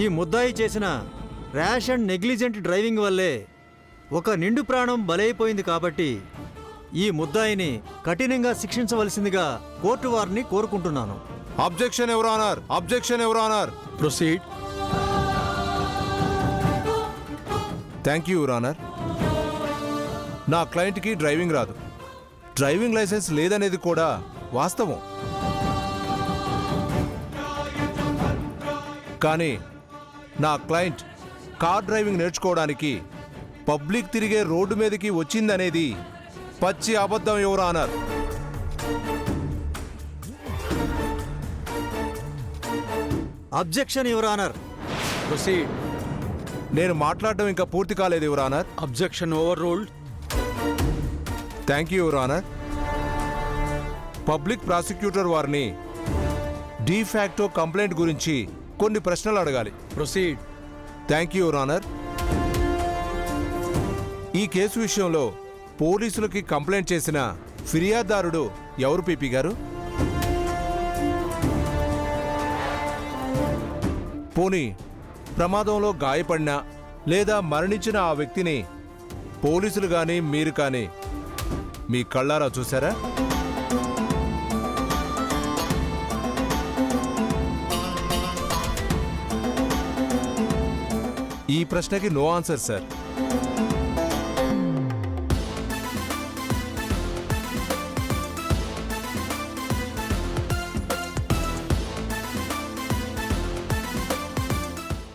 ఈ ముద్దాయి చేసిన ర్యాష్ అండ్ నెగ్లిజెంట్ డ్రైవింగ్ వల్లే ఒక నిండు ప్రాణం బలైపోయింది కాబట్టి ఈ ముద్దాయిని కఠినంగా శిక్షించవలసిందిగా కోర్టు వారిని కోరుకుంటున్నాను. Objection your honour, objection your honour. Proceed. Thank you your honour. నా క్లయింట్కి డ్రైవింగ్ రాదు, డ్రైవింగ్ లైసెన్స్ లేదనేది కూడా వాస్తవం. కానీ నా క్లయింట్ కార్ డ్రైవింగ్ నేర్చుకోవడానికి పబ్లిక్ తిరిగే రోడ్డు మీదకి వచ్చిందనేది పచ్చి అబద్ధం your honour. Objection your honour. Proceed. నేను మాట్లాడడం ఇంకా పూర్తి కాలేదు your honour. Objection overruled. Thank you your honour. Public prosecutor వారిని డీఫాక్టో కంప్లైంట్ గురించి కొన్ని ప్రశ్నలు అడగాలి. Proceed. Thank you your honour. ఈ కేసు విషయంలో పోలీసులకి కంప్లైంట్ చేసిన ఫిర్యాదుదారుడు ఎవరు పీపీ గారు? పోనీ ప్రమాదంలో గాయపడిన లేదా మరణించిన ఆ వ్యక్తిని పోలీసులు కానీ మీరు కానీ మీ కళ్ళారా చూసారా? ఈ ప్రశ్నకి నో ఆన్సర్ సార్.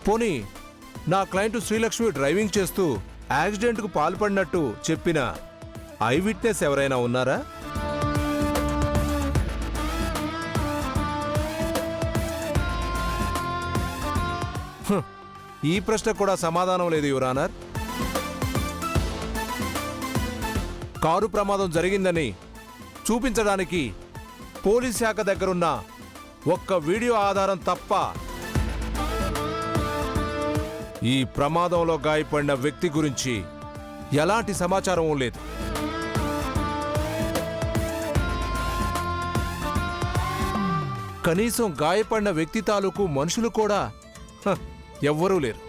పోనీ నా క్లయింట్ శ్రీలక్ష్మి డ్రైవింగ్ చేస్తూ యాక్సిడెంట్కు పాల్పడినట్టు చెప్పిన ఐ విట్నెస్ ఎవరైనా ఉన్నారా? ఈ ప్రశ్న కూడా సమాధానం లేదు యువర్ ఆనర్. కారు ప్రమాదం జరిగిందని చూపించడానికి పోలీస్ శాఖ దగ్గరున్న ఒక్క వీడియో ఆధారం తప్ప ఈ ప్రమాదంలో గాయపడిన వ్యక్తి గురించి ఎలాంటి సమాచారం లేదు. కనీసం గాయపడిన వ్యక్తి తాలూకు మనుషులు కూడా ఎవ్వరూ లేరు.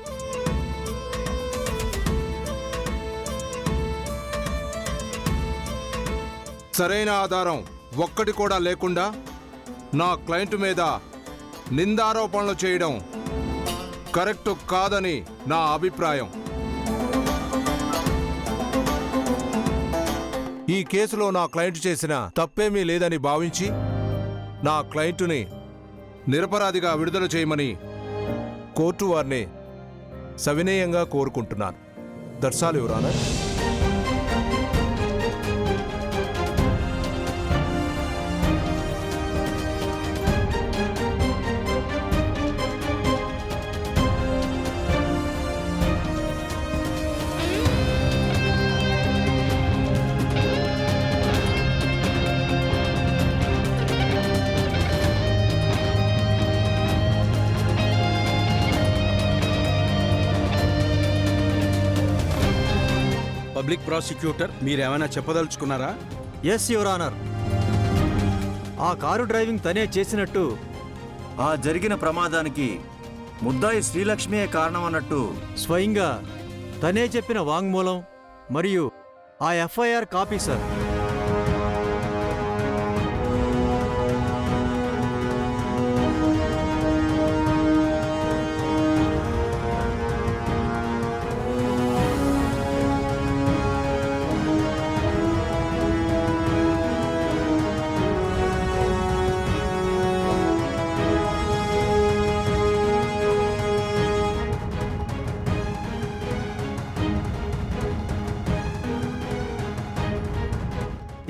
సరైన ఆధారం ఒక్కటి కూడా లేకుండా నా క్లయింట్ మీద నిందారోపణలు చేయడం కరెక్ట్ కాదని నా అభిప్రాయం. ఈ కేసులో నా క్లయింట్ చేసిన తప్పేమీ లేదని భావించి నా క్లయింటుని నిరపరాధిగా విడుదల చేయమని కోర్టు వారిని సవినయంగా కోరుకుంటున్నాను. That's all your honour. Public prosecutor, మీరేమైనా చెప్పదలుచుకున్నారా? Yes your honour. ఆ కారు డ్రైవింగ్ తనే చేసినట్టు, ఆ జరిగిన ప్రమాదానికి ముద్దాయి శ్రీలక్ష్మియే కారణం అన్నట్టు స్వయంగా తనే చెప్పిన వాంగ్మూలం మరియు ఆ ఎఫ్ఐఆర్ కాపీ సార్.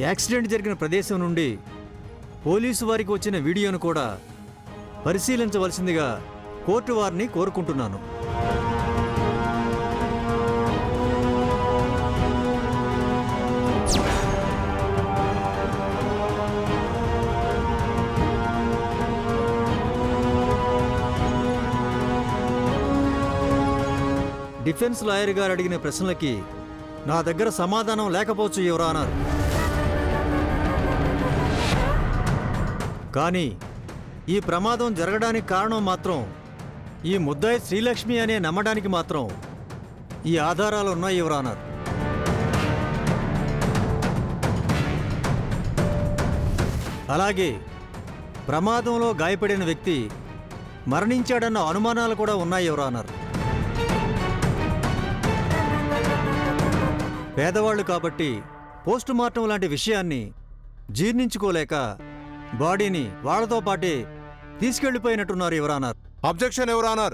యాక్సిడెంట్ జరిగిన ప్రదేశం నుండి పోలీసు వారికి వచ్చిన వీడియోను కూడా పరిశీలించవలసిందిగా కోర్టు వారిని కోరుకుంటున్నాను. డిఫెన్స్ లాయర్ గారు అడిగిన ప్రశ్నలకి నా దగ్గర సమాధానం లేకపోవచ్చు యువర్ ఆనర్. కానీ ఈ ప్రమాదం జరగడానికి కారణం మాత్రం ఈ ముద్దాయి శ్రీలక్ష్మి అనే నమ్మడానికి మాత్రం ఈ ఆధారాలు ఉన్నాయి యువర్ ఆనర్. అలాగే ప్రమాదంలో గాయపడిన వ్యక్తి మరణించాడన్న అనుమానాలు కూడా ఉన్నాయి యువర్ ఆనర్. పేదవాళ్లు కాబట్టి పోస్ట్ మార్టం లాంటి విషయాన్ని జీర్ణించుకోలేక బాడీని వాళ్లతో పాటే తీసుకెళ్లిపోయినట్టున్నారు your honour. Objection your honour.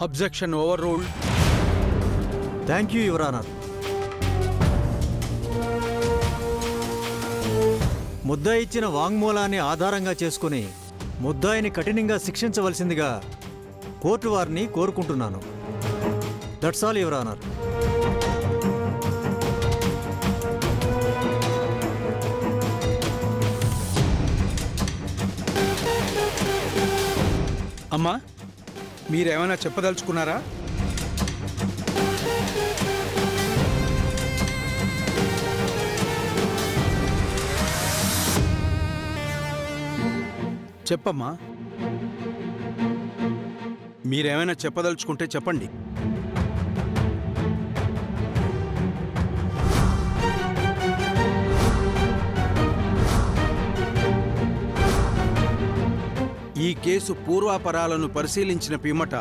Objection overruled. Thank you your honour. ముద్దాయి ఇచ్చిన వాంగ్మూలాన్ని ఆధారంగా చేసుకుని ముద్దాయిని కఠినంగా శిక్షించవలసిందిగా కోర్టు వారిని కోరుకుంటున్నాను. That's all your honour. అమ్మా, మీరేమైనా చెప్పదలుచుకున్నారా? చెప్పమ్మా. మీరేమైనా చెప్పదలుచుకుంటే చెప్పండి. ఈ కేసు పూర్వాపరాలను పరిశీలించిన పిమ్మట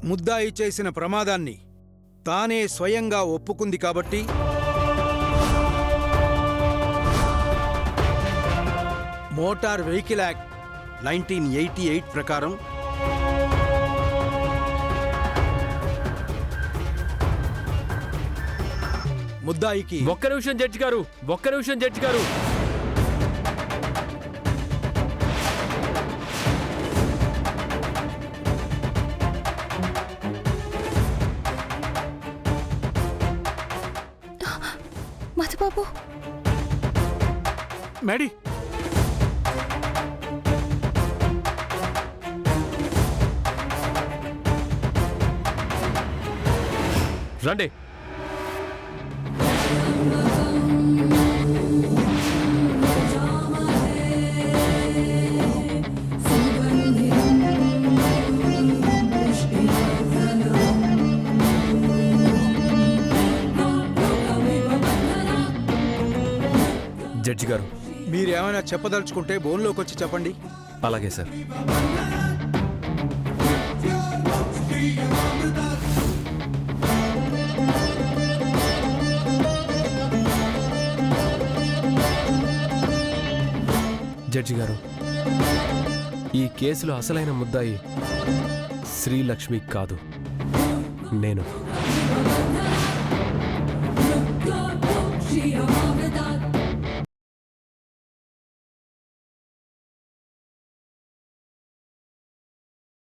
ముద్దాయి చేసిన ప్రమాదాన్ని తానే స్వయంగా ఒప్పుకుంది కాబట్టి మోటార్ వెహికల్ యాక్ట్ 1988 ప్రకారం ముద్దాయికి ఒక్క నిమిషం జడ్జి గారు, ఒక్క నిమిషం జడ్జి గారు. మధుబాబు, మేడీ, రండి. జడ్జి గారు, మీరేమైనా చెప్పదలుచుకుంటే బోన్లోకి వచ్చి చెప్పండి. అలాగే సార్. జడ్జి గారు, ఈ కేసులో అసలైన ముద్దాయి శ్రీలక్ష్మి కాదు, నేను.